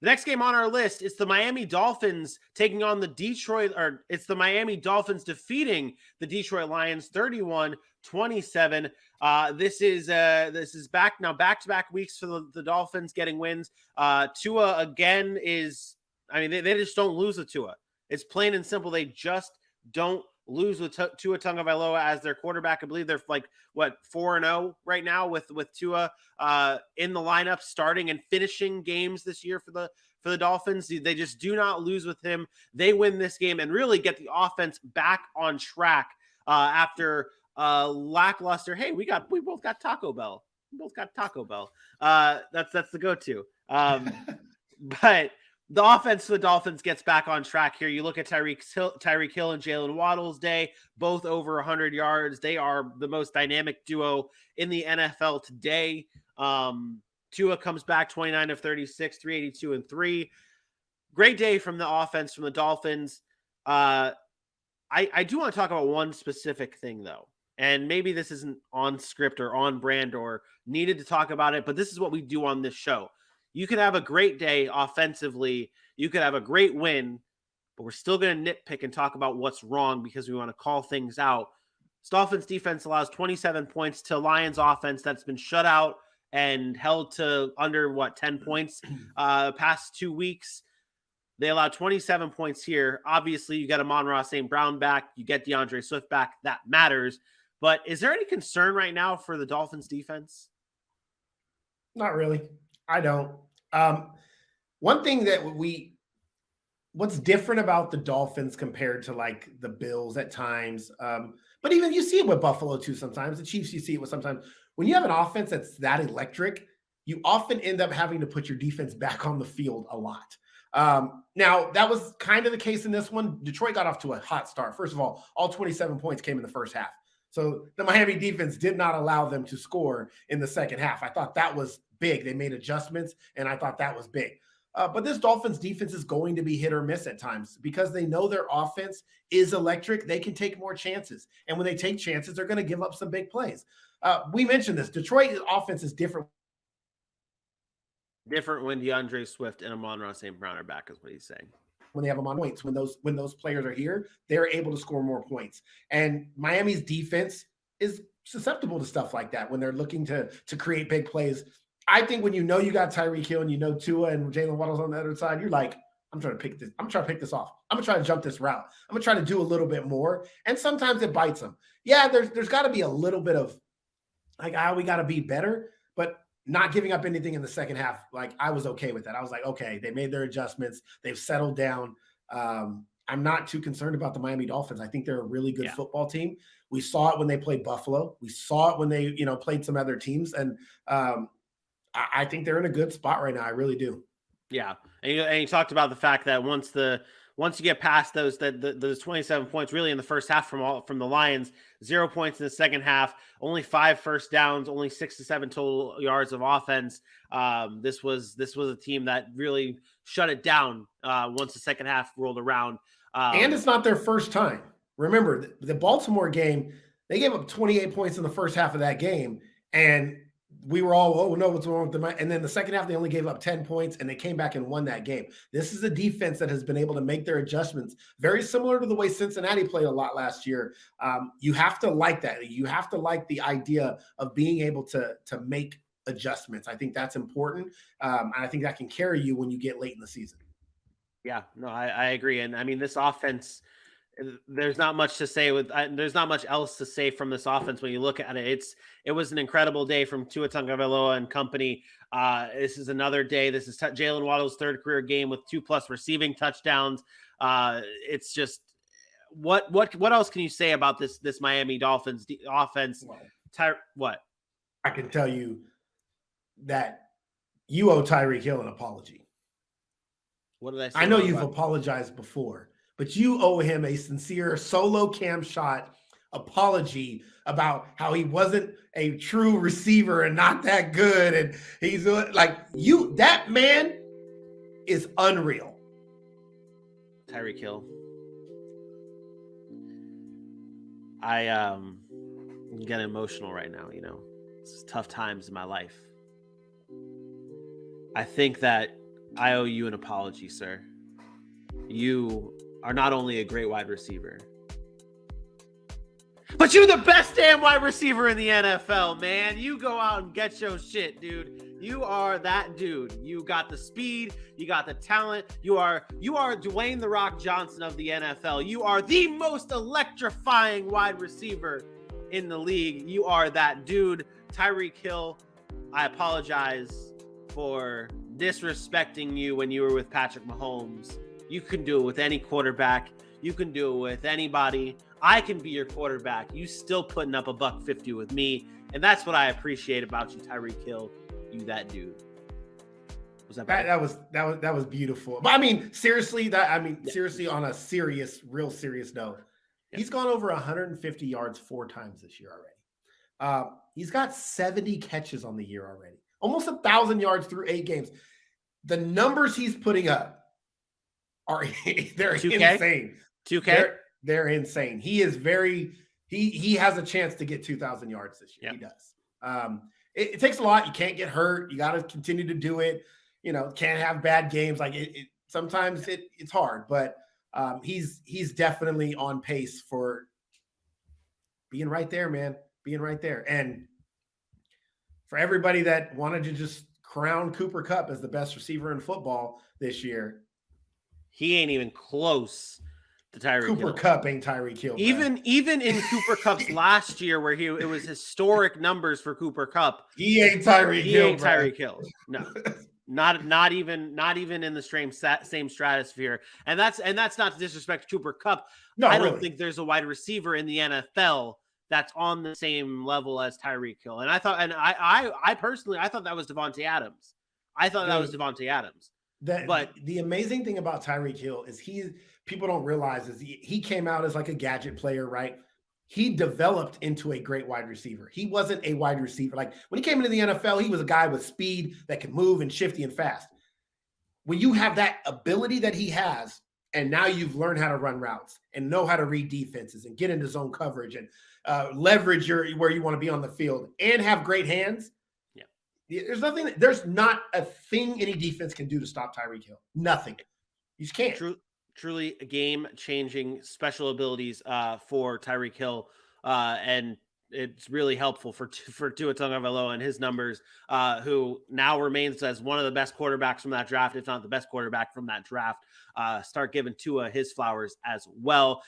The next game on our list is the Miami Dolphins taking on it's the Miami Dolphins defeating the Detroit Lions 31-27. This is back-to-back weeks for the Dolphins getting wins. Tua again they just don't lose with Tua. It's plain and simple. They just don't lose with Tua Tagovailoa as their quarterback. I believe they're 4-0 right now with Tua in the lineup, starting and finishing games this year for the Dolphins. They just do not lose with him. They win this game and really get the offense back on track after lackluster. Hey, we both got Taco Bell. We both got Taco Bell. That's the go-to. But the offense for the Dolphins gets back on track here. You look at Tyreek Hill and Jalen Waddle's day, both over 100 yards. They are the most dynamic duo in the NFL today. Tua comes back 29 of 36, 382 and 3. Great day from the offense from the Dolphins. I do want to talk about one specific thing, though. And maybe this isn't on script or on brand or needed to talk about it, but this is what we do on this show. You could have a great day offensively. You could have a great win, but we're still going to nitpick and talk about what's wrong because we want to call things out. This Dolphins defense allows 27 points to Lions offense that's been shut out and held to under 10 points past 2 weeks. They allowed 27 points here. Obviously, you get Amon-Ra St. Brown back. You get DeAndre Swift back. That matters. But is there any concern right now for the Dolphins defense? Not really. I don't. One thing that what's different about the Dolphins compared to the Bills at times, but even you see it with Buffalo too sometimes. The Chiefs, you see it with sometimes. When you have an offense that's that electric, you often end up having to put your defense back on the field a lot. Now, that was kind of the case in this one. Detroit got off to a hot start. First of all 27 points came in the first half. So the Miami defense did not allow them to score in the second half. I thought that was big. They made adjustments, and I thought that was big. But this Dolphins defense is going to be hit or miss at times because they know their offense is electric. They can take more chances. And when they take chances, they're going to give up some big plays. We mentioned this. Detroit's offense is different. Different when DeAndre Swift and Amon-Ra St. Brown are back is what he's saying. When they have them on points, when those players are here, they're able to score more points. And Miami's defense is susceptible to stuff like that when they're looking to create big plays. I think when you got Tyreek Hill and Tua and Jalen Waddle's on the other side, you're like, I'm trying to pick this. I'm trying to pick this off. I'm gonna try to jump this route. I'm gonna try to do a little bit more. And sometimes it bites them. Yeah, there's got to be a little bit of we got to be better, but not giving up anything in the second half. I was okay with that. I was like, okay, they made their adjustments. They've settled down. I'm not too concerned about the Miami Dolphins. I think they're a really good football team. We saw it when they played Buffalo. We saw it when they, played some other teams. And I think they're in a good spot right now. I really do. Yeah. And you talked about the fact that once you get past those 27 points really in the first half from the Lions, 0 points in the second half, only 5 first downs, only 6 to 7 total yards of offense. This was a team that really shut it down once the second half rolled around. And it's not their first time. Remember, the Baltimore game, they gave up 28 points in the first half of that game, and we were all, oh, no, what's wrong with them? And then the second half, they only gave up 10 points, and they came back and won that game. This is a defense that has been able to make their adjustments, very similar to the way Cincinnati played a lot last year. You have to like that. You have to like the idea of being able to make adjustments. I think that's important, and I think that can carry you when you get late in the season. Yeah, no, I agree. And I mean, this offense, there's not much to say there's not much else to say from this offense when you look at it. It was an incredible day from Tua Tagovailoa and company. This is another day. This is Jalen Waddle's third career game with 2+ receiving touchdowns. It's just what else can you say about this Miami Dolphins offense? What? I can tell you that you owe Tyreek Hill an apology. What did I say? I know you've apologized before, but you owe him a sincere solo cam shot apology about how he wasn't a true receiver and not that good. And he's that man is unreal. Tyreek Hill. I'm getting emotional right now. It's tough times in my life. I think that I owe you an apology, sir. You are not only a great wide receiver, but you're the best damn wide receiver in the NFL, man. You go out and get your shit, dude. You are that dude. You got the speed. You got the talent. You are Dwayne "The Rock" Johnson of the NFL. You are the most electrifying wide receiver in the league. You are that dude. Tyreek Hill, I apologize for disrespecting you when you were with Patrick Mahomes. You can do it with any quarterback. You can do it with anybody. I can be your quarterback. You still putting up $150 with me, and that's what I appreciate about you, Tyreek Hill. You that dude. Was that was beautiful. But I mean, seriously, seriously, on a real serious note, he's gone over 150 yards 4 times this year already. He's got 70 catches on the year already, almost 1,000 yards through 8 games. The numbers he's putting up are they're 2K? Insane. 2K? They're insane. He is he has a chance to get 2,000 yards this year. Yep. He does. It takes a lot. You can't get hurt. You got to continue to do it. You know, can't have bad games. Like sometimes it's hard, but he's definitely on pace for being right there, man. Being right there. And for everybody that wanted to just crown Cooper Kupp as the best receiver in football this year, he ain't even close to Tyreek Hill. Cooper Kupp ain't Tyreek Hill. Even in Cooper Kupp's last year, where it was historic numbers for Cooper Kupp, he ain't Tyreek Hill. He ain't Tyreek Hill. No, not even in the same stratosphere. And that's not to disrespect Cooper Kupp. No, I don't think there's a wide receiver in the NFL that's on the same level as Tyreek Hill. And I personally thought that was Devontae Adams. That was Devontae Adams. But the amazing thing about Tyreek Hill is people don't realize is he came out as like a gadget player, right? He developed into a great wide receiver. He wasn't a wide receiver. Like when he came into the NFL, he was a guy with speed that can move and shifty and fast. When you have that ability that he has, and now you've learned how to run routes and know how to read defenses and get into zone coverage and leverage where you want to be on the field and have great hands. There's not a thing any defense can do to stop Tyreek Hill. Nothing. You just can't. Truly game-changing special abilities for Tyreek Hill, and it's really helpful for Tua Tagovailoa and his numbers, who now remains as one of the best quarterbacks from that draft, if not the best quarterback from that draft. Start giving Tua his flowers as well.